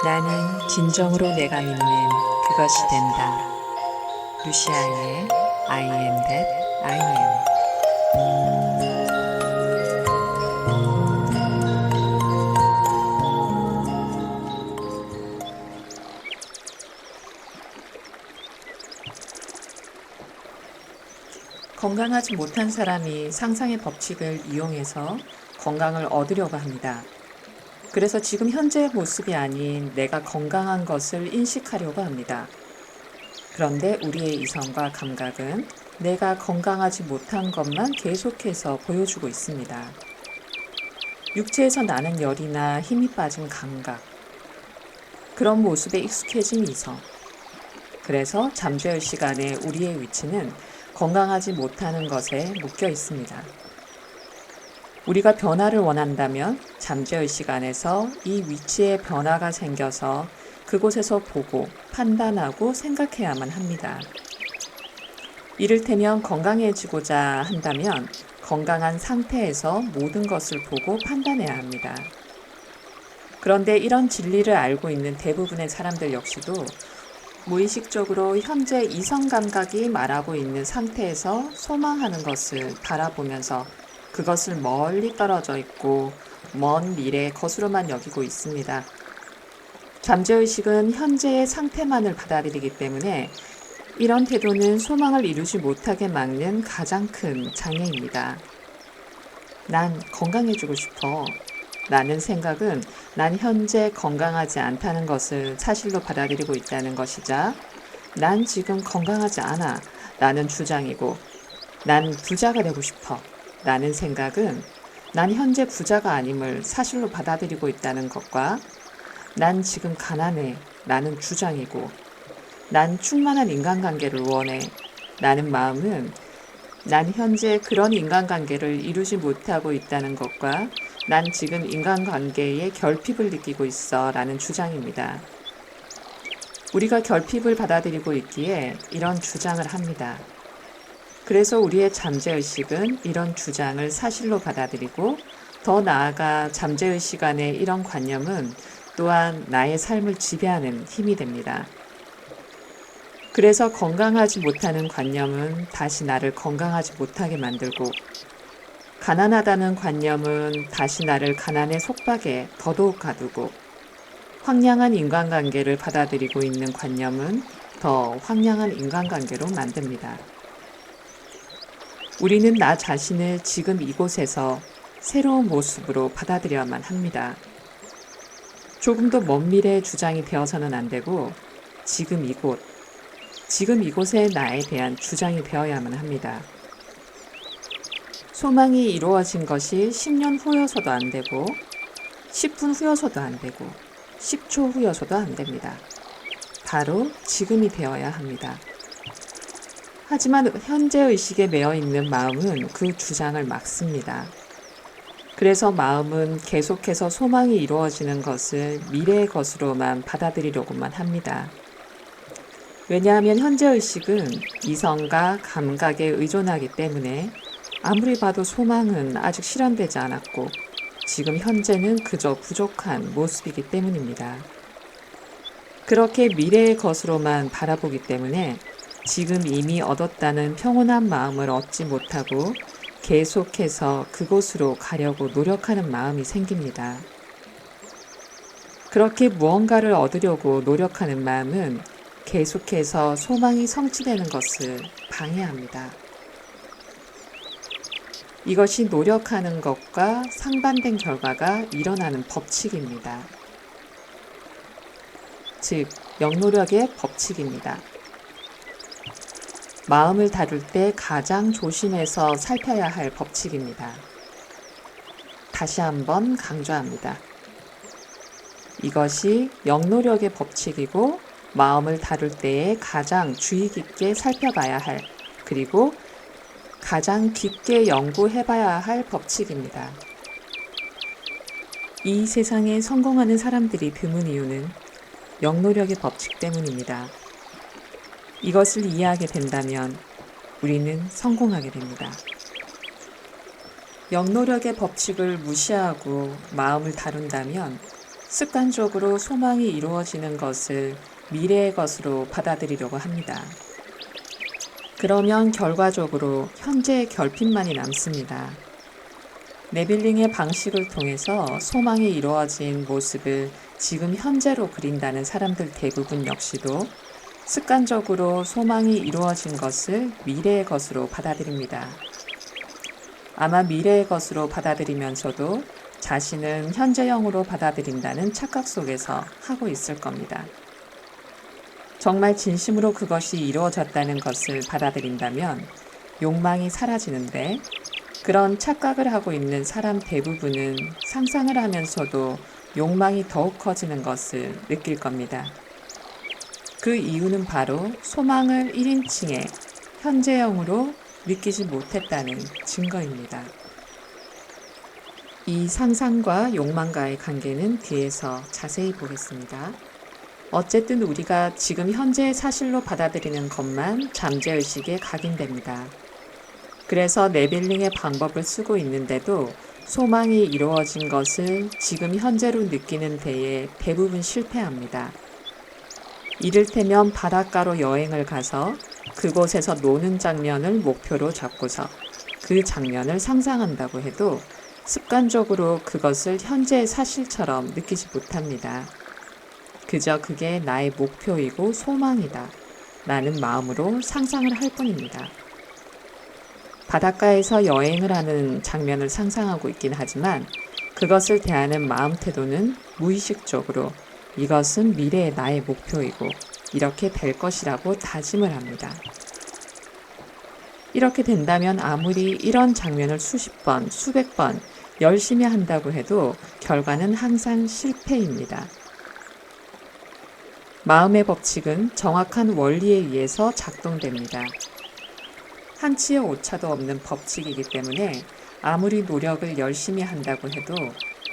나는 진정으로 내가 믿는 그것이 된다. 루시아의 I am that I am. 건강하지 못한 사람이 상상의 법칙을 이용해서 건강을 얻으려고 합니다. 그래서 지금 현재의 모습이 아닌 내가 건강한 것을 인식하려고 합니다. 그런데 우리의 이성과 감각은 내가 건강하지 못한 것만 계속해서 보여주고 있습니다. 육체에서 나는 열이나 힘이 빠진 감각, 그런 모습에 익숙해진 이성. 그래서 잠재울 시간에 우리의 위치는 건강하지 못하는 것에 묶여 있습니다. 우리가 변화를 원한다면 잠재의 시간에서 이 위치에 변화가 생겨서 그곳에서 보고 판단하고 생각해야만 합니다. 이를테면 건강해지고자 한다면 건강한 상태에서 모든 것을 보고 판단해야 합니다. 그런데 이런 진리를 알고 있는 대부분의 사람들 역시도 무의식적으로 현재 이성 감각이 말하고 있는 상태에서 소망하는 것을 바라보면서 그것을 멀리 떨어져 있고 먼 미래의 것으로만 여기고 있습니다. 잠재의식은 현재의 상태만을 받아들이기 때문에 이런 태도는 소망을 이루지 못하게 막는 가장 큰 장애입니다. 난 건강해지고 싶어. 라는 생각은 난 현재 건강하지 않다는 것을 사실로 받아들이고 있다는 것이자 난 지금 건강하지 않아 라는 주장이고 난 부자가 되고 싶어 라는 생각은 난 현재 부자가 아님을 사실로 받아들이고 있다는 것과 난 지금 가난해 라는 주장이고 난 충만한 인간관계를 원해 라는 마음은 난 현재 그런 인간관계를 이루지 못하고 있다는 것과 난 지금 인간관계에 결핍을 느끼고 있어 라는 주장입니다. 우리가 결핍을 받아들이고 있기에 이런 주장을 합니다. 그래서 우리의 잠재의식은 이런 주장을 사실로 받아들이고 더 나아가 잠재의식 안의 이런 관념은 또한 나의 삶을 지배하는 힘이 됩니다. 그래서 건강하지 못하는 관념은 다시 나를 건강하지 못하게 만들고 가난하다는 관념은 다시 나를 가난의 속박에 더더욱 가두고 황량한 인간관계를 받아들이고 있는 관념은 더 황량한 인간관계로 만듭니다. 우리는 나 자신을 지금 이곳에서 새로운 모습으로 받아들여야만 합니다. 조금 더 먼 미래의 주장이 되어서는 안 되고 지금 이곳의 나에 대한 주장이 되어야만 합니다. 소망이 이루어진 것이 10년 후여서도 안 되고 10분 후여서도 안 되고 10초 후여서도 안 됩니다. 바로 지금이 되어야 합니다. 하지만 현재 의식에 매여 있는 마음은 그 주장을 막습니다. 그래서 마음은 계속해서 소망이 이루어지는 것을 미래의 것으로만 받아들이려고만 합니다. 왜냐하면 현재 의식은 이성과 감각에 의존하기 때문에 아무리 봐도 소망은 아직 실현되지 않았고 지금 현재는 그저 부족한 모습이기 때문입니다. 그렇게 미래의 것으로만 바라보기 때문에 지금 이미 얻었다는 평온한 마음을 얻지 못하고 계속해서 그곳으로 가려고 노력하는 마음이 생깁니다. 그렇게 무언가를 얻으려고 노력하는 마음은 계속해서 소망이 성취되는 것을 방해합니다. 이것이 노력하는 것과 상반된 결과가 일어나는 법칙입니다. 즉, 영노력의 법칙입니다. 마음을 다룰 때 가장 조심해서 살펴야 할 법칙입니다. 다시 한번 강조합니다. 이것이 영노력의 법칙이고 마음을 다룰 때에 가장 주의 깊게 살펴봐야 할 그리고 가장 깊게 연구해봐야 할 법칙입니다. 이 세상에 성공하는 사람들이 드문 이유는 영노력의 법칙 때문입니다. 이것을 이해하게 된다면 우리는 성공하게 됩니다. 영노력의 법칙을 무시하고 마음을 다룬다면 습관적으로 소망이 이루어지는 것을 미래의 것으로 받아들이려고 합니다. 그러면 결과적으로 현재의 결핍만이 남습니다. 네빌링의 방식을 통해서 소망이 이루어진 모습을 지금 현재로 그린다는 사람들 대부분 역시도 습관적으로 소망이 이루어진 것을 미래의 것으로 받아들입니다. 아마 미래의 것으로 받아들이면서도 자신은 현재형으로 받아들인다는 착각 속에서 하고 있을 겁니다. 정말 진심으로 그것이 이루어졌다는 것을 받아들인다면 욕망이 사라지는데, 그런 착각을 하고 있는 사람 대부분은 상상을 하면서도 욕망이 더욱 커지는 것을 느낄 겁니다. 그 이유는 바로 소망을 1인칭의 현재형으로 느끼지 못했다는 증거입니다. 이 상상과 욕망과의 관계는 뒤에서 자세히 보겠습니다. 어쨌든 우리가 지금 현재의 사실로 받아들이는 것만 잠재의식에 각인됩니다. 그래서 네빌링의 방법을 쓰고 있는데도 소망이 이루어진 것을 지금 현재로 느끼는 데에 대부분 실패합니다. 이를테면 바닷가로 여행을 가서 그곳에서 노는 장면을 목표로 잡고서 그 장면을 상상한다고 해도 습관적으로 그것을 현재의 사실처럼 느끼지 못합니다. 그저 그게 나의 목표이고 소망이다 라는 마음으로 상상을 할 뿐입니다. 바닷가에서 여행을 하는 장면을 상상하고 있긴 하지만 그것을 대하는 마음 태도는 무의식적으로 이것은 미래의 나의 목표이고 이렇게 될 것이라고 다짐을 합니다. 이렇게 된다면 아무리 이런 장면을 수십 번, 수백 번 열심히 한다고 해도 결과는 항상 실패입니다. 마음의 법칙은 정확한 원리에 의해서 작동됩니다. 한치의 오차도 없는 법칙이기 때문에 아무리 노력을 열심히 한다고 해도,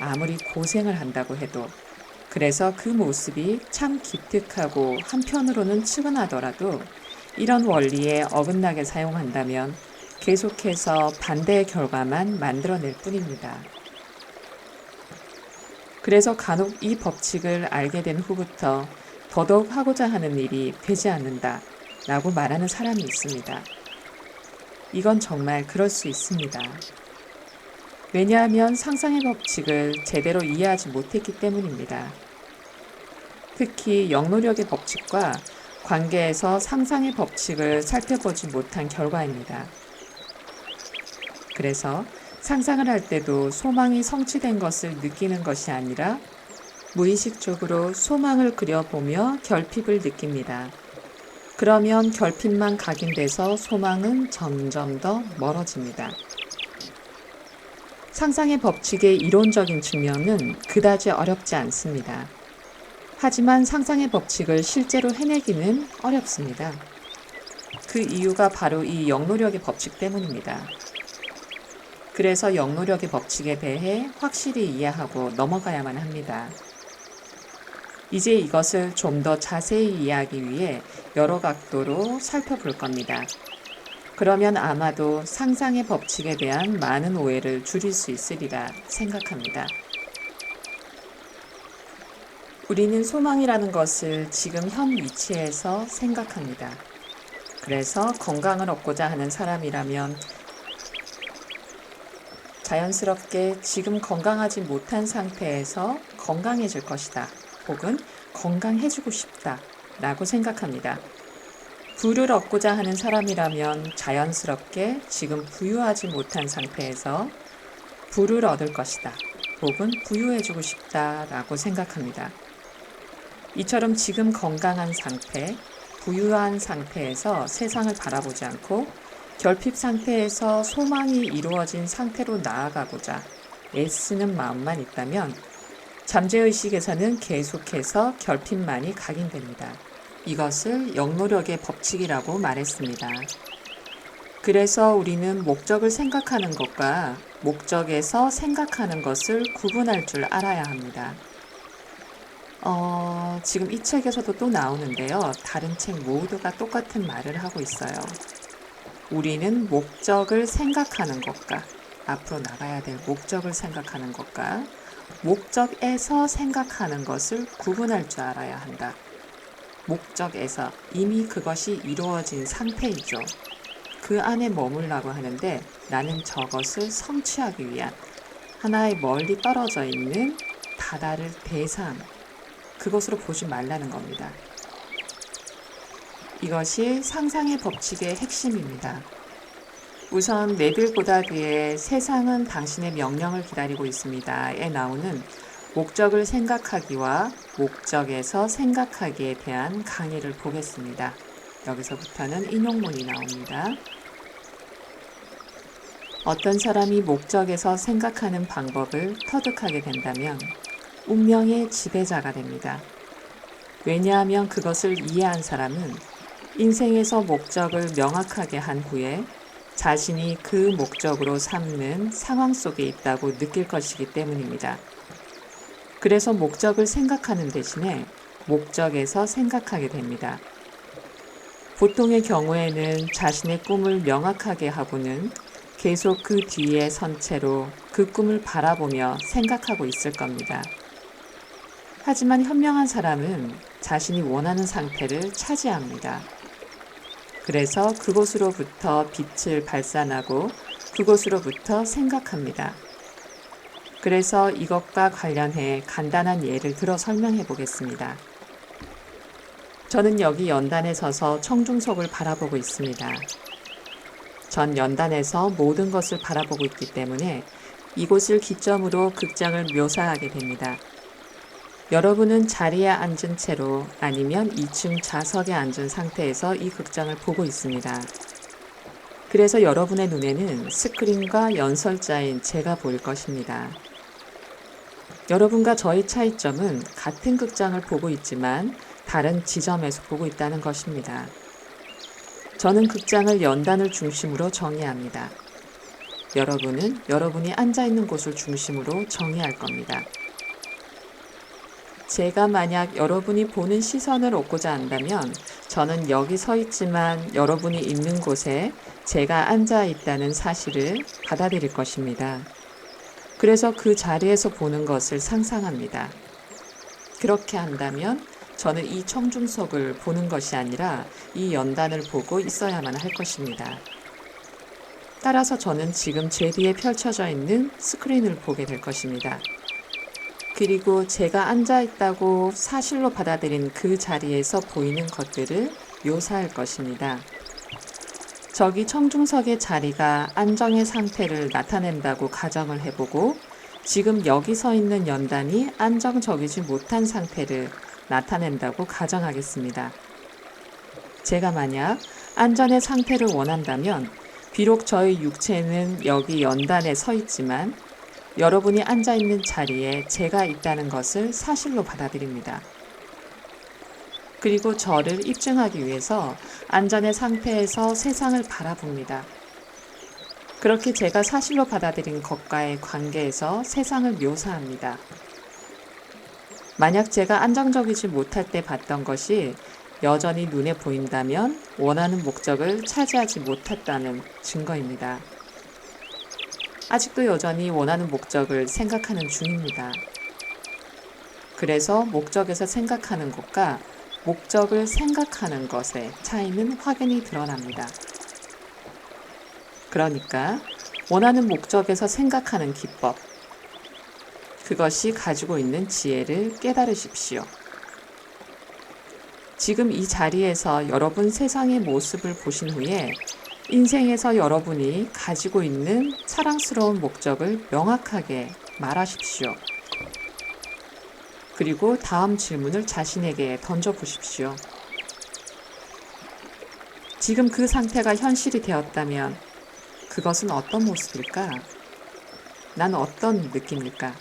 아무리 고생을 한다고 해도, 그래서 그 모습이 참 기특하고 한편으로는 측은하더라도 이런 원리에 어긋나게 사용한다면 계속해서 반대의 결과만 만들어낼 뿐입니다. 그래서 간혹 이 법칙을 알게 된 후부터 더더욱 하고자 하는 일이 되지 않는다 라고 말하는 사람이 있습니다. 이건 정말 그럴 수 있습니다. 왜냐하면 상상의 법칙을 제대로 이해하지 못했기 때문입니다. 특히 영노력의 법칙과 관계에서 상상의 법칙을 살펴보지 못한 결과입니다. 그래서 상상을 할 때도 소망이 성취된 것을 느끼는 것이 아니라 무의식적으로 소망을 그려보며 결핍을 느낍니다. 그러면 결핍만 각인돼서 소망은 점점 더 멀어집니다. 상상의 법칙의 이론적인 측면은 그다지 어렵지 않습니다. 하지만 상상의 법칙을 실제로 해내기는 어렵습니다. 그 이유가 바로 이 영노력의 법칙 때문입니다. 그래서 영노력의 법칙에 대해 확실히 이해하고 넘어가야만 합니다. 이제 이것을 좀 더 자세히 이해하기 위해 여러 각도로 살펴볼 겁니다. 그러면 아마도 상상의 법칙에 대한 많은 오해를 줄일 수 있으리라 생각합니다. 우리는 소망이라는 것을 지금 현 위치에서 생각합니다. 그래서 건강을 얻고자 하는 사람이라면 자연스럽게 지금 건강하지 못한 상태에서 건강해질 것이다. 혹은 건강해지고 싶다 라고 생각합니다. 부를 얻고자 하는 사람이라면 자연스럽게 지금 부유하지 못한 상태에서 부를 얻을 것이다. 혹은 부유해지고 싶다 라고 생각합니다. 이처럼 지금 건강한 상태, 부유한 상태에서 세상을 바라보지 않고 결핍 상태에서 소망이 이루어진 상태로 나아가고자 애쓰는 마음만 있다면 잠재의식에서는 계속해서 결핍만이 각인됩니다. 이것을 영노력의 법칙이라고 말했습니다. 그래서 우리는 목적을 생각하는 것과 목적에서 생각하는 것을 구분할 줄 알아야 합니다. 지금 이 책에서도 또 나오는데요. 다른 책 모두가 똑같은 말을 하고 있어요. 우리는 목적을 생각하는 것과 앞으로 나가야 될 목적을 생각하는 것과 목적에서 생각하는 것을 구분할 줄 알아야 한다. 목적에서 이미 그것이 이루어진 상태이죠. 그 안에 머물라고 하는데 나는 저것을 성취하기 위한 하나의 멀리 떨어져 있는 다다를 대상, 그것으로 보지 말라는 겁니다. 이것이 상상의 법칙의 핵심입니다. 우선 네빌 고다드의 세상은 당신의 명령을 기다리고 있습니다에 나오는 목적을 생각하기와 목적에서 생각하기에 대한 강의를 보겠습니다. 여기서부터는 인용문이 나옵니다. 어떤 사람이 목적에서 생각하는 방법을 터득하게 된다면 운명의 지배자가 됩니다. 왜냐하면 그것을 이해한 사람은 인생에서 목적을 명확하게 한 후에 자신이 그 목적으로 삼는 상황 속에 있다고 느낄 것이기 때문입니다. 그래서 목적을 생각하는 대신에 목적에서 생각하게 됩니다. 보통의 경우에는 자신의 꿈을 명확하게 하고는 계속 그 뒤에 선 채로 그 꿈을 바라보며 생각하고 있을 겁니다. 하지만 현명한 사람은 자신이 원하는 상태를 차지합니다. 그래서 그곳으로부터 빛을 발산하고 그곳으로부터 생각합니다. 그래서 이것과 관련해 간단한 예를 들어 설명해 보겠습니다. 저는 여기 연단에 서서 청중석을 바라보고 있습니다. 전 연단에서 모든 것을 바라보고 있기 때문에 이곳을 기점으로 극장을 묘사하게 됩니다. 여러분은 자리에 앉은 채로 아니면 2층 좌석에 앉은 상태에서 이 극장을 보고 있습니다. 그래서 여러분의 눈에는 스크린과 연설자인 제가 보일 것입니다. 여러분과 저의 차이점은 같은 극장을 보고 있지만 다른 지점에서 보고 있다는 것입니다. 저는 극장을 연단을 중심으로 정의합니다. 여러분은 여러분이 앉아 있는 곳을 중심으로 정의할 겁니다. 제가 만약 여러분이 보는 시선을 얻고자 한다면 저는 여기 서 있지만 여러분이 있는 곳에 제가 앉아 있다는 사실을 받아들일 것입니다. 그래서 그 자리에서 보는 것을 상상합니다. 그렇게 한다면 저는 이 청중석을 보는 것이 아니라 이 연단을 보고 있어야만 할 것입니다. 따라서 저는 지금 제 뒤에 펼쳐져 있는 스크린을 보게 될 것입니다. 그리고 제가 앉아 있다고 사실로 받아들인 그 자리에서 보이는 것들을 묘사할 것입니다. 저기 청중석의 자리가 안정의 상태를 나타낸다고 가정을 해보고 지금 여기 서 있는 연단이 안정적이지 못한 상태를 나타낸다고 가정하겠습니다. 제가 만약 안전의 상태를 원한다면 비록 저의 육체는 여기 연단에 서 있지만 여러분이 앉아 있는 자리에 제가 있다는 것을 사실로 받아들입니다. 그리고 저를 입증하기 위해서 안전의 상태에서 세상을 바라봅니다. 그렇게 제가 사실로 받아들인 것과의 관계에서 세상을 묘사합니다. 만약 제가 안정적이지 못할 때 봤던 것이 여전히 눈에 보인다면 원하는 목적을 차지하지 못했다는 증거입니다. 아직도 여전히 원하는 목적을 생각하는 중입니다. 그래서 목적에서 생각하는 것과 목적을 생각하는 것의 차이는 확연히 드러납니다. 그러니까 원하는 목적에서 생각하는 기법, 그것이 가지고 있는 지혜를 깨달으십시오. 지금 이 자리에서 여러분 세상의 모습을 보신 후에 인생에서 여러분이 가지고 있는 사랑스러운 목적을 명확하게 말하십시오. 그리고 다음 질문을 자신에게 던져보십시오. 지금 그 상태가 현실이 되었다면 그것은 어떤 모습일까? 난 어떤 느낌일까?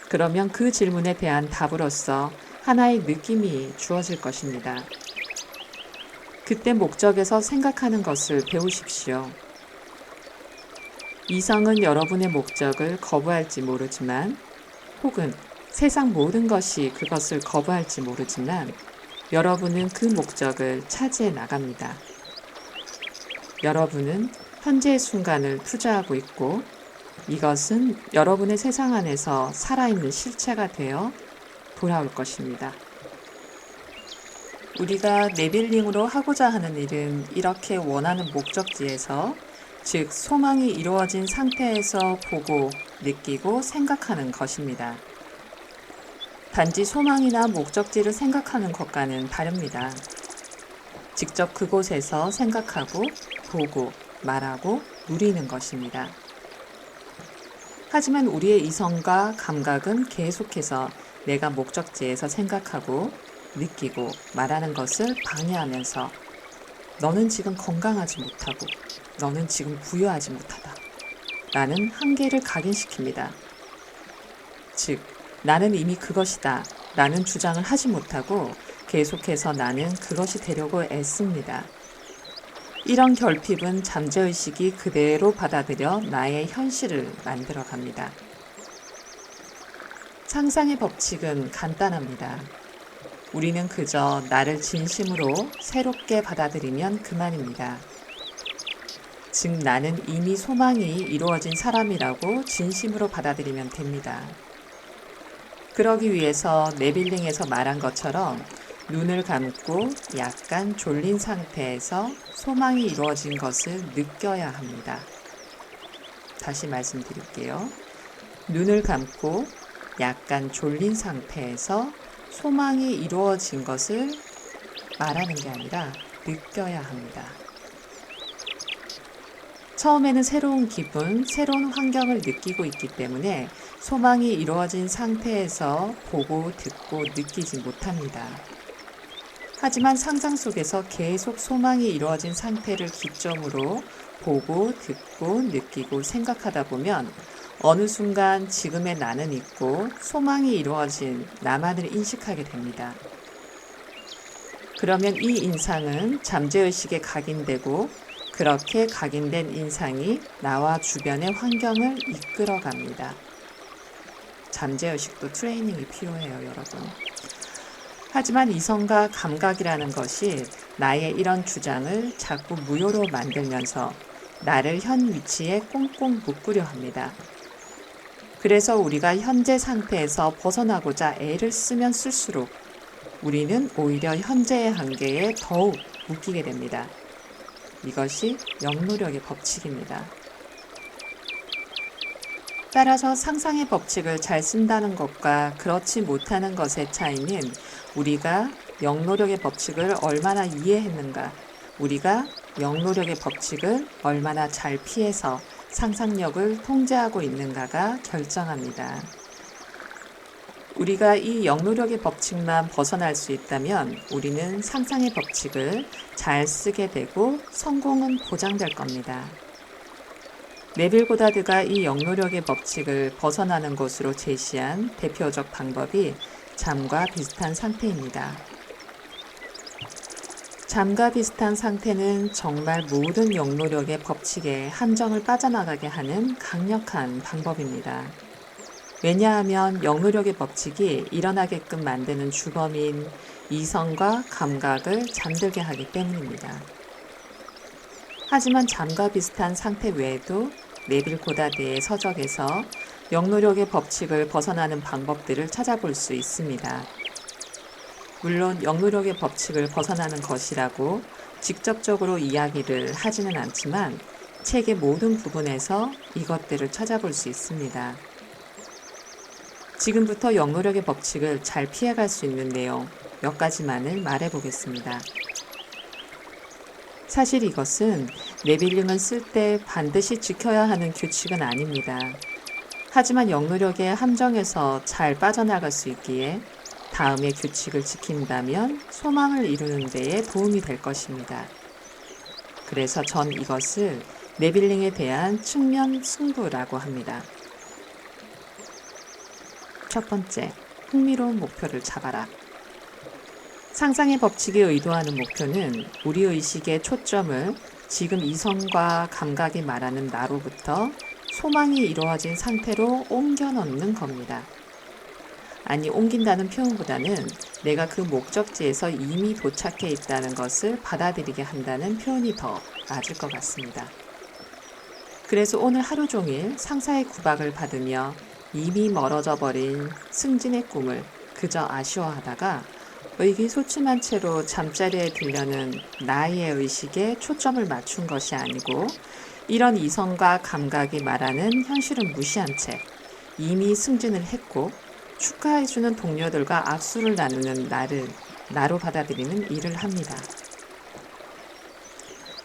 그러면 그 질문에 대한 답으로서 하나의 느낌이 주어질 것입니다. 그때 목적에서 생각하는 것을 배우십시오. 이성은 여러분의 목적을 거부할지 모르지만 혹은 세상 모든 것이 그것을 거부할지 모르지만 여러분은 그 목적을 차지해 나갑니다. 여러분은 현재의 순간을 투자하고 있고 이것은 여러분의 세상 안에서 살아있는 실체가 되어 돌아올 것입니다. 우리가 네빌링으로 하고자 하는 일은 이렇게 원하는 목적지에서, 즉 소망이 이루어진 상태에서 보고, 느끼고, 생각하는 것입니다. 단지 소망이나 목적지를 생각하는 것과는 다릅니다. 직접 그곳에서 생각하고, 보고, 말하고, 누리는 것입니다. 하지만 우리의 이성과 감각은 계속해서 내가 목적지에서 생각하고, 느끼고, 말하는 것을 방해하면서 너는 지금 건강하지 못하고, 너는 지금 부유하지 못하다 라는 한계를 각인시킵니다. 즉, 나는 이미 그것이다 라는 주장을 하지 못하고 계속해서 나는 그것이 되려고 애씁니다. 이런 결핍은 잠재의식이 그대로 받아들여 나의 현실을 만들어 갑니다. 상상의 법칙은 간단합니다. 우리는 그저 나를 진심으로 새롭게 받아들이면 그만입니다. 즉, 나는 이미 소망이 이루어진 사람이라고 진심으로 받아들이면 됩니다. 그러기 위해서 네빌링에서 말한 것처럼 눈을 감고 약간 졸린 상태에서 소망이 이루어진 것을 느껴야 합니다. 다시 말씀드릴게요. 눈을 감고 약간 졸린 상태에서 소망이 이루어진 것을 말하는 게 아니라 느껴야 합니다. 처음에는 새로운 기분, 새로운 환경을 느끼고 있기 때문에 소망이 이루어진 상태에서 보고, 듣고, 느끼지 못합니다. 하지만 상상 속에서 계속 소망이 이루어진 상태를 기점으로 보고, 듣고, 느끼고, 생각하다 보면 어느 순간 지금의 나는 있고 소망이 이루어진 나만을 인식하게 됩니다. 그러면 이 인상은 잠재의식에 각인되고, 그렇게 각인된 인상이 나와 주변의 환경을 이끌어갑니다. 잠재의식도 트레이닝이 필요해요, 여러분. 하지만 이성과 감각이라는 것이 나의 이런 주장을 자꾸 무효로 만들면서 나를 현 위치에 꽁꽁 묶으려 합니다. 그래서 우리가 현재 상태에서 벗어나고자 애를 쓰면 쓸수록 우리는 오히려 현재의 한계에 더욱 묶이게 됩니다. 이것이 영노력의 법칙입니다. 따라서 상상의 법칙을 잘 쓴다는 것과 그렇지 못하는 것의 차이는 우리가 영노력의 법칙을 얼마나 이해했는가, 우리가 영노력의 법칙을 얼마나 잘 피해서 상상력을 통제하고 있는가가 결정합니다. 우리가 이 영노력의 법칙만 벗어날 수 있다면 우리는 상상의 법칙을 잘 쓰게 되고 성공은 보장될 겁니다. 네빌 고다드가 이 영노력의 법칙을 벗어나는 것으로 제시한 대표적 방법이 잠과 비슷한 상태입니다. 잠과 비슷한 상태는 정말 모든 영노력의 법칙에 함정을 빠져나가게 하는 강력한 방법입니다. 왜냐하면 영노력의 법칙이 일어나게끔 만드는 주범인 이성과 감각을 잠들게 하기 때문입니다. 하지만 잠과 비슷한 상태 외에도 네빌 고다드의 서적에서 영노력의 법칙을 벗어나는 방법들을 찾아볼 수 있습니다. 물론 영노력의 법칙을 벗어나는 것이라고 직접적으로 이야기를 하지는 않지만 책의 모든 부분에서 이것들을 찾아볼 수 있습니다. 지금부터 영노력의 법칙을 잘 피해갈 수 있는 내용 몇 가지만을 말해보겠습니다. 사실 이것은 네빌링을 쓸 때 반드시 지켜야 하는 규칙은 아닙니다. 하지만 영노력의 함정에서 잘 빠져나갈 수 있기에 다음의 규칙을 지킨다면 소망을 이루는 데에 도움이 될 것입니다. 그래서 전 이것을 네빌링에 대한 측면 승부라고 합니다. 첫 번째, 흥미로운 목표를 잡아라. 상상의 법칙이 의도하는 목표는 우리 의식의 초점을 지금 이성과 감각이 말하는 나로부터 소망이 이루어진 상태로 옮겨 넣는 겁니다. 아니, 옮긴다는 표현보다는 내가 그 목적지에서 이미 도착해 있다는 것을 받아들이게 한다는 표현이 더 맞을 것 같습니다. 그래서 오늘 하루 종일 상사의 구박을 받으며 이미 멀어져 버린 승진의 꿈을 그저 아쉬워하다가 의기소침한 채로 잠자리에 들려는 나의 의식에 초점을 맞춘 것이 아니고 이런 이성과 감각이 말하는 현실은 무시한 채 이미 승진을 했고 축하해주는 동료들과 악수를 나누는 나로 받아들이는 일을 합니다.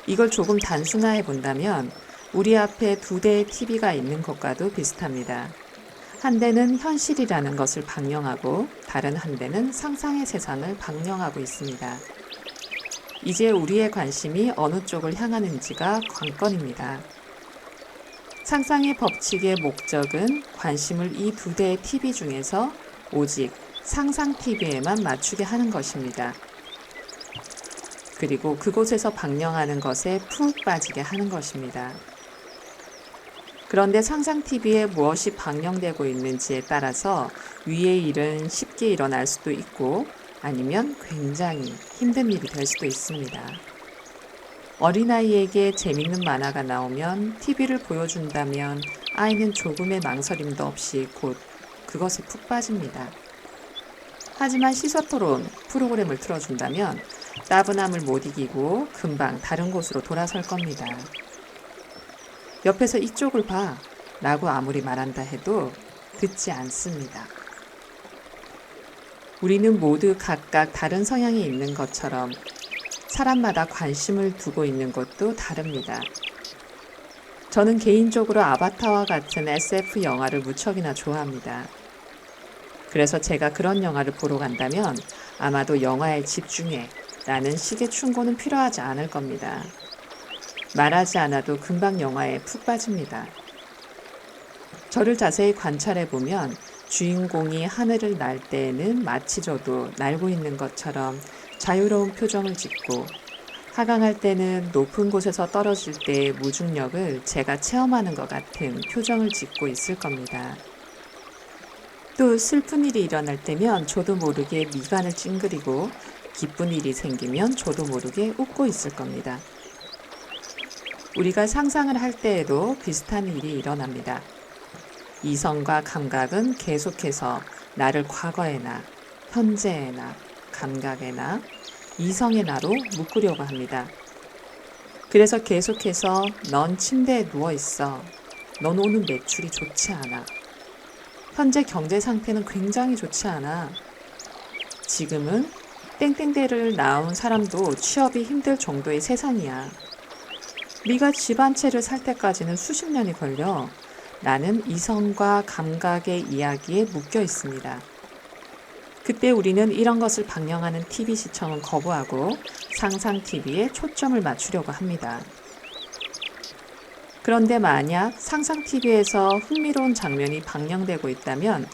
이걸 조금 단순화해 본다면 우리 앞에 두 대의 TV가 있는 것과도 비슷합니다. 한 대는 현실이라는 것을 방영하고 다른 한 대는 상상의 세상을 방영하고 있습니다. 이제 우리의 관심이 어느 쪽을 향하는지가 관건입니다. 상상의 법칙의 목적은 관심을 이 두 대의 TV 중에서 오직 상상 TV에만 맞추게 하는 것입니다. 그리고 그곳에서 방영하는 것에 푹 빠지게 하는 것입니다. 그런데 상상 TV에 무엇이 방영되고 있는지에 따라서 위의 일은 쉽게 일어날 수도 있고 아니면 굉장히 힘든 일이 될 수도 있습니다. 어린아이에게 재밌는 만화가 나오면 TV를 보여준다면 아이는 조금의 망설임도 없이 곧 그것에 푹 빠집니다. 하지만 시사토론 프로그램을 틀어준다면 따분함을 못 이기고 금방 다른 곳으로 돌아설 겁니다. 옆에서 이쪽을 봐 라고 아무리 말한다 해도 듣지 않습니다. 우리는 모두 각각 다른 성향이 있는 것처럼 사람마다 관심을 두고 있는 것도 다릅니다. 저는 개인적으로 아바타와 같은 SF 영화를 무척이나 좋아합니다. 그래서 제가 그런 영화를 보러 간다면 아마도 영화에 집중해 라는 식의 충고는 필요하지 않을 겁니다. 말하지 않아도 금방 영화에 푹 빠집니다. 저를 자세히 관찰해 보면 주인공이 하늘을 날 때에는 마치 저도 날고 있는 것처럼 자유로운 표정을 짓고 하강할 때는 높은 곳에서 떨어질 때의 무중력을 제가 체험하는 것 같은 표정을 짓고 있을 겁니다. 또 슬픈 일이 일어날 때면 저도 모르게 미간을 찡그리고 기쁜 일이 생기면 저도 모르게 웃고 있을 겁니다. 우리가 상상을 할 때에도 비슷한 일이 일어납니다. 이성과 감각은 계속해서 나를 과거에나 현재에나 감각에나 이성의 나로 묶으려고 합니다. 그래서 계속해서 넌 침대에 누워있어. 넌 오늘 매출이 좋지 않아. 현재 경제 상태는 굉장히 좋지 않아. 지금은 땡땡대를 낳은 사람도 취업이 힘들 정도의 세상이야. 네가 집 한 채를 살 때까지는 수십 년이 걸려. 나는 이성과 감각의 이야기에 묶여 있습니다. 그때 우리는 이런 것을 방영하는 TV 시청은 거부하고 상상 TV에 초점을 맞추려고 합니다. 그런데 만약 상상 TV에서 흥미로운 장면이 방영되고 있다면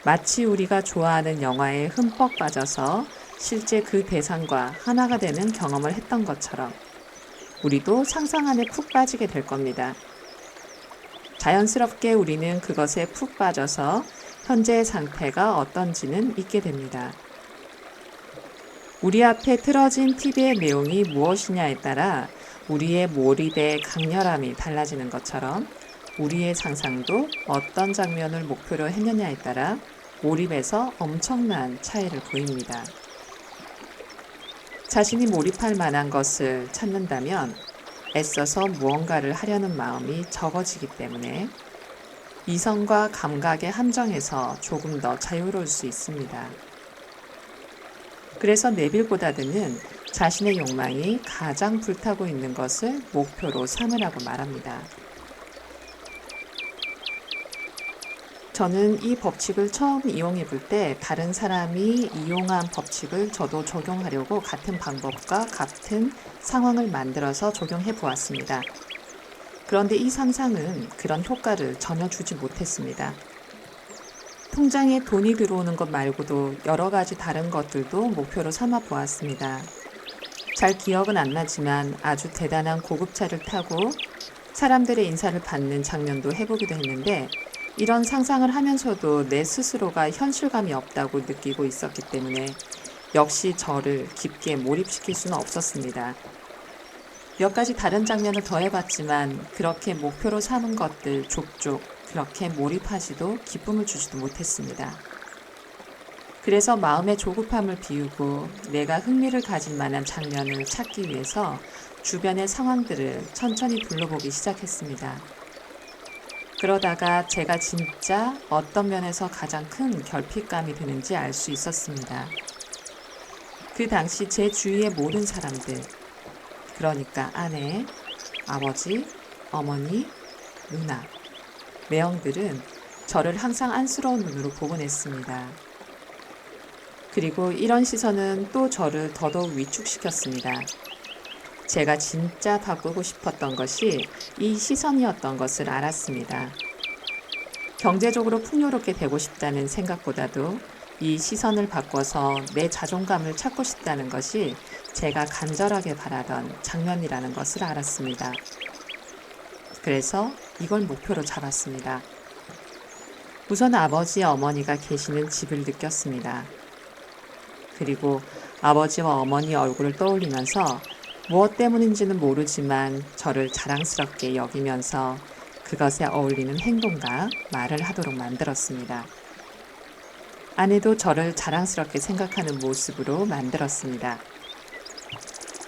마치 우리가 좋아하는 영화에 흠뻑 빠져서 실제 그 대상과 하나가 되는 경험을 했던 것처럼 우리도 상상 안에 푹 빠지게 될 겁니다. 자연스럽게 우리는 그것에 푹 빠져서 현재의 상태가 어떤지는 잊게 됩니다. 우리 앞에 틀어진 TV의 내용이 무엇이냐에 따라 우리의 몰입의 강렬함이 달라지는 것처럼 우리의 상상도 어떤 장면을 목표로 했느냐에 따라 몰입에서 엄청난 차이를 보입니다. 자신이 몰입할 만한 것을 찾는다면 애써서 무언가를 하려는 마음이 적어지기 때문에 이성과 감각의 함정에서 조금 더 자유로울 수 있습니다. 그래서 네빌 고다드는 자신의 욕망이 가장 불타고 있는 것을 목표로 삼으라고 말합니다. 저는 이 법칙을 처음 이용해 볼 때 다른 사람이 이용한 법칙을 저도 적용하려고 같은 방법과 같은 상황을 만들어서 적용해 보았습니다. 그런데 이 상상은 그런 효과를 전혀 주지 못했습니다. 통장에 돈이 들어오는 것 말고도 여러 가지 다른 것들도 목표로 삼아 보았습니다. 잘 기억은 안 나지만 아주 대단한 고급차를 타고 사람들의 인사를 받는 장면도 해보기도 했는데 이런 상상을 하면서도 내 스스로가 현실감이 없다고 느끼고 있었기 때문에 역시 저를 깊게 몰입시킬 수는 없었습니다. 몇 가지 다른 장면을 더해봤지만 그렇게 목표로 삼은 것들 족족 그렇게 몰입하지도 기쁨을 주지도 못했습니다. 그래서 마음의 조급함을 비우고 내가 흥미를 가질 만한 장면을 찾기 위해서 주변의 상황들을 천천히 둘러보기 시작했습니다. 그러다가 제가 진짜 어떤 면에서 가장 큰 결핍감이 드는지 알 수 있었습니다. 그 당시 제 주위의 모든 사람들, 그러니까 아내, 아버지, 어머니, 누나, 매형들은 저를 항상 안쓰러운 눈으로 보곤 했습니다. 그리고 이런 시선은 또 저를 더더욱 위축시켰습니다. 제가 진짜 바꾸고 싶었던 것이 이 시선이었던 것을 알았습니다. 경제적으로 풍요롭게 되고 싶다는 생각보다도 이 시선을 바꿔서 내 자존감을 찾고 싶다는 것이 제가 간절하게 바라던 장면이라는 것을 알았습니다. 그래서 이걸 목표로 잡았습니다. 우선 아버지, 어머니가 계시는 집을 느꼈습니다. 그리고 아버지와 어머니 얼굴을 떠올리면서 무엇 때문인지는 모르지만 저를 자랑스럽게 여기면서 그것에 어울리는 행동과 말을 하도록 만들었습니다. 아내도 저를 자랑스럽게 생각하는 모습으로 만들었습니다.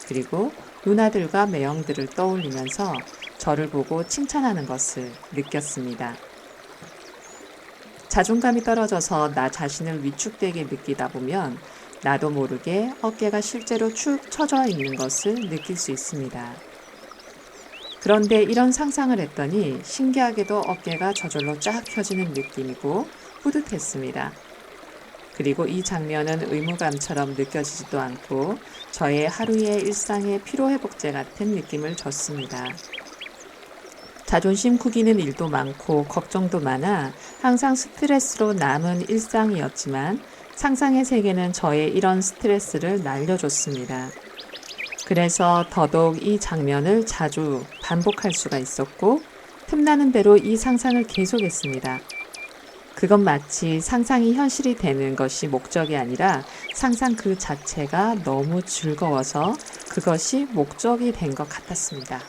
그리고 누나들과 매형들을 떠올리면서 저를 보고 칭찬하는 것을 느꼈습니다. 자존감이 떨어져서 나 자신을 위축되게 느끼다 보면 나도 모르게 어깨가 실제로 축 처져 있는 것을 느낄 수 있습니다. 그런데 이런 상상을 했더니 신기하게도 어깨가 저절로 쫙 펴지는 느낌이고 뿌듯했습니다. 그리고 이 장면은 의무감처럼 느껴지지도 않고 저의 하루의 일상의 피로회복제 같은 느낌을 줬습니다. 자존심 구기는 일도 많고 걱정도 많아 항상 스트레스로 남은 일상이었지만 상상의 세계는 저의 이런 스트레스를 날려줬습니다. 그래서 더더욱 이 장면을 자주 반복할 수가 있었고 틈나는 대로 이 상상을 계속했습니다. 그건 마치 상상이 현실이 되는 것이 목적이 아니라 상상 그 자체가 너무 즐거워서 그것이 목적이 된 것 같았습니다.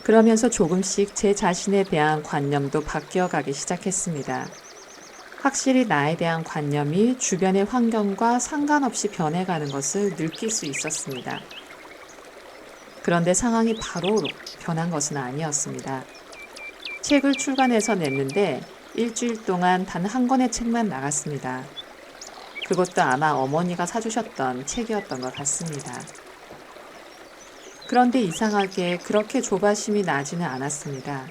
그러면서 조금씩 제 자신에 대한 관념도 바뀌어가기 시작했습니다. 확실히 나에 대한 관념이 주변의 환경과 상관없이 변해가는 것을 느낄 수 있었습니다. 그런데 상황이 바로 변한 것은 아니었습니다. 책을 출간해서 냈는데 일주일 동안 단 한 권의 책만 나갔습니다. 그것도 아마 어머니가 사주셨던 책이었던 것 같습니다. 그런데 이상하게 그렇게 조바심이 나지는 않았습니다.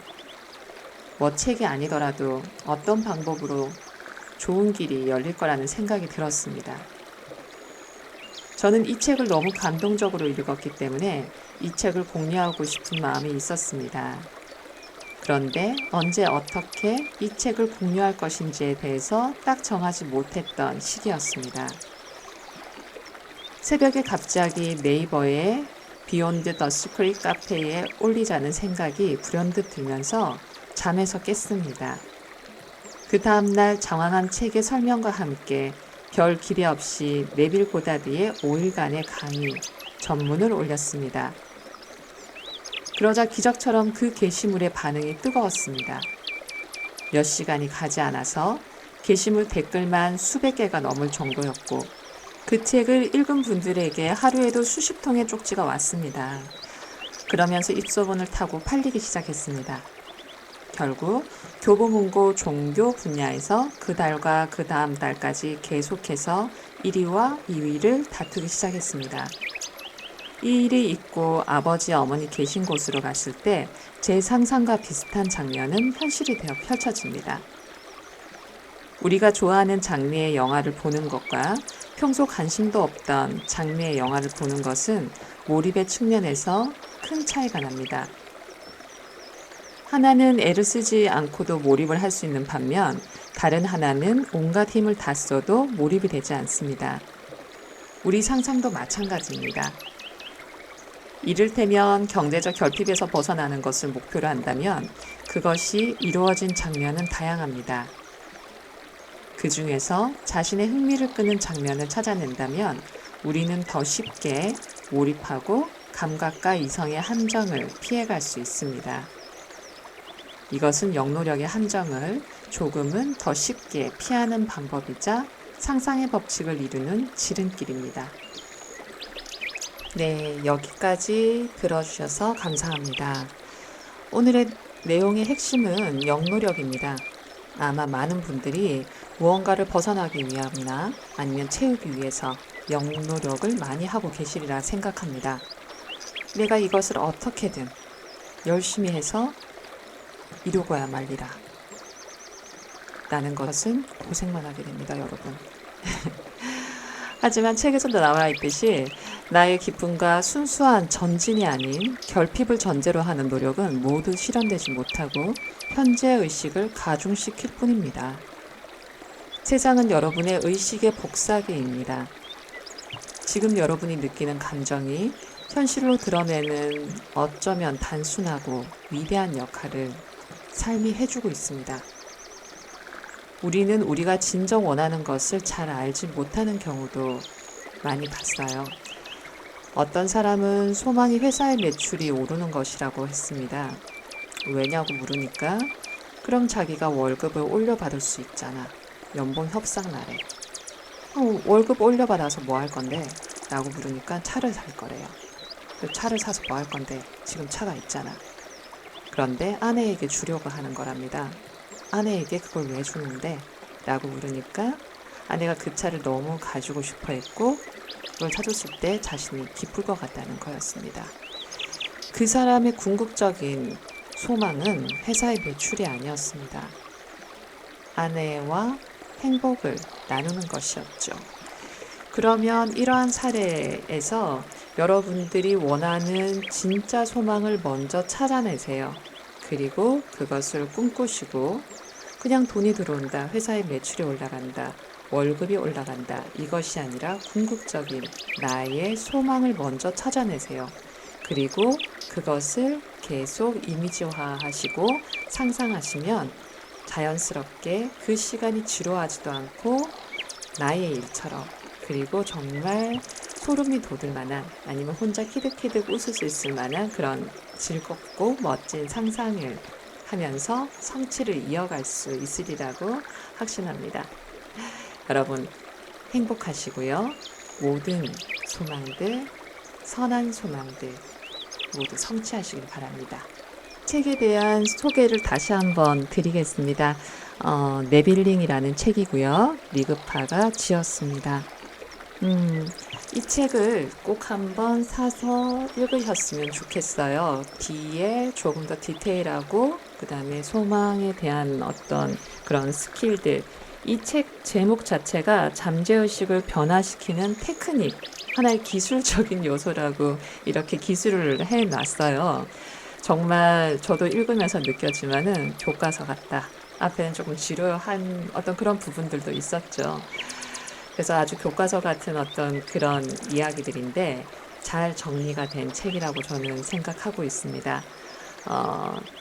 뭐 책이 아니더라도 어떤 방법으로 좋은 길이 열릴 거라는 생각이 들었습니다. 저는 이 책을 너무 감동적으로 읽었기 때문에 이 책을 공유하고 싶은 마음이 있었습니다. 그런데 언제 어떻게 이 책을 공유할 것인지에 대해서 딱 정하지 못했던 시기였습니다. 새벽에 갑자기 네이버에 비욘드 더 시크릿 카페에 올리자는 생각이 불현듯 들면서 잠에서 깼습니다. 그 다음날 장황한 책의 설명과 함께 별 기대 없이 네빌 고다드의 5일간의 강의 전문을 올렸습니다. 그러자 기적처럼 그 게시물의 반응이 뜨거웠습니다. 몇 시간이 가지 않아서 게시물 댓글만 수백 개가 넘을 정도였고 그 책을 읽은 분들에게 하루에도 수십 통의 쪽지가 왔습니다. 그러면서 입소문을 타고 팔리기 시작했습니다. 결국 교보문고 종교 분야에서 그 달과 그 다음 달까지 계속해서 1위와 2위를 다투기 시작했습니다. 이 일이 있고 아버지 어머니 계신 곳으로 갔을 때 제 상상과 비슷한 장면은 현실이 되어 펼쳐집니다. 우리가 좋아하는 장르의 영화를 보는 것과 평소 관심도 없던 장르의 영화를 보는 것은 몰입의 측면에서 큰 차이가 납니다. 하나는 애를 쓰지 않고도 몰입을 할 수 있는 반면 다른 하나는 온갖 힘을 다 써도 몰입이 되지 않습니다. 우리 상상도 마찬가지입니다. 이를테면 경제적 결핍에서 벗어나는 것을 목표로 한다면 그것이 이루어진 장면은 다양합니다. 그 중에서 자신의 흥미를 끄는 장면을 찾아낸다면 우리는 더 쉽게 몰입하고 감각과 이성의 함정을 피해갈 수 있습니다. 이것은 영노력의 함정을 조금은 더 쉽게 피하는 방법이자 상상의 법칙을 이루는 지름길입니다. 네, 여기까지 들어주셔서 감사합니다. 오늘의 내용의 핵심은 영노력입니다. 아마 많은 분들이 무언가를 벗어나기 위함이나 아니면 채우기 위해서 영노력을 많이 하고 계시리라 생각합니다. 내가 이것을 어떻게든 열심히 해서 이루고야 말리라 라는 것은 고생만 하게 됩니다, 여러분. 하지만 책에서도 나와 있듯이 나의 기쁨과 순수한 전진이 아닌 결핍을 전제로 하는 노력은 모두 실현되지 못하고 현재 의식을 가중시킬 뿐입니다. 세상은 여러분의 의식의 복사기입니다. 지금 여러분이 느끼는 감정이 현실로 드러내는 어쩌면 단순하고 위대한 역할을 삶이 해주고 있습니다. 우리는 우리가 진정 원하는 것을 잘 알지 못하는 경우도 많이 봤어요. 어떤 사람은 소망이 회사의 매출이 오르는 것이라고 했습니다. 왜냐고 물으니까 그럼 자기가 월급을 올려받을 수 있잖아. 연봉 협상 날에. 월급 올려받아서 뭐 할 건데? 라고 물으니까 차를 살 거래요. 차를 사서 뭐 할 건데? 지금 차가 있잖아. 그런데 아내에게 주려고 하는 거랍니다. 아내에게 그걸 왜 주는데? 라고 물으니까 아내가 그 차를 너무 가지고 싶어 했고 그걸 사줬을 때 자신이 기쁠 것 같다는 거였습니다. 그 사람의 궁극적인 소망은 회사의 매출이 아니었습니다. 아내와 행복을 나누는 것이었죠. 그러면 이러한 사례에서 여러분들이 원하는 진짜 소망을 먼저 찾아내세요. 그리고 그것을 꿈꾸시고 그냥 돈이 들어온다, 회사의 매출이 올라간다, 월급이 올라간다 이것이 아니라 궁극적인 나의 소망을 먼저 찾아내세요. 그리고 그것을 계속 이미지화하시고 상상하시면 자연스럽게 그 시간이 지루하지도 않고 나의 일처럼 그리고 정말 소름이 돋을 만한 아니면 혼자 키득키득 웃을 수 있을 만한 그런 즐겁고 멋진 상상을 하면서 성취를 이어갈 수 있으리라고 확신합니다. 여러분 행복하시고요. 모든 소망들, 선한 소망들 모두 성취하시길 바랍니다. 책에 대한 소개를 다시 한번 드리겠습니다. 네빌링이라는 책이고요. 리그파가 지었습니다. 이 책을 꼭 한번 사서 읽으셨으면 좋겠어요. 뒤에 조금 더 디테일하고 그 다음에 소망에 대한 어떤 그런 스킬들 이 책 제목 자체가 잠재의식을 변화시키는 테크닉 하나의 기술적인 요소라고 이렇게 기술을 해놨어요. 정말 저도 읽으면서 느꼈지만은 교과서 같다. 앞에는 조금 지루한 어떤 그런 부분들도 있었죠. 그래서 아주 교과서 같은 어떤 그런 이야기들인데 잘 정리가 된 책이라고 저는 생각하고 있습니다.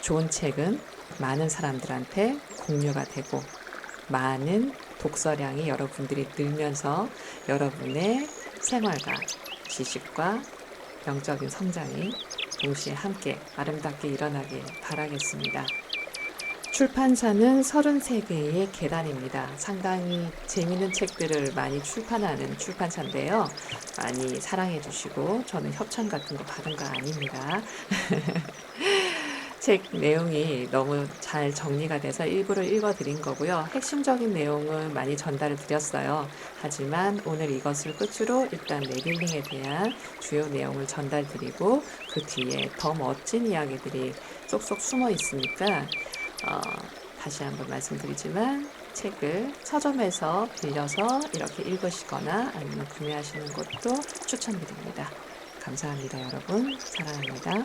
좋은 책은 많은 사람들한테 공유가 되고 많은 독서량이 여러분들이 늘면서 여러분의 생활과 지식과 영적인 성장이 동시에 함께 아름답게 일어나길 바라겠습니다. 출판사는 33개의 계단입니다. 상당히 재미있는 책들을 많이 출판하는 출판사인데요. 많이 사랑해 주시고 저는 협찬 같은 거 받은 거 아닙니다. 책 내용이 너무 잘 정리가 돼서 일부러 읽어드린 거고요. 핵심적인 내용은 많이 전달을 드렸어요. 하지만 오늘 이것을 끝으로 일단 네빌링에 대한 주요 내용을 전달드리고 그 뒤에 더 멋진 이야기들이 쏙쏙 숨어 있으니까 다시 한번 말씀드리지만 책을 서점에서 빌려서 이렇게 읽으시거나 아니면 구매하시는 것도 추천드립니다. 감사합니다, 여러분. 사랑합니다.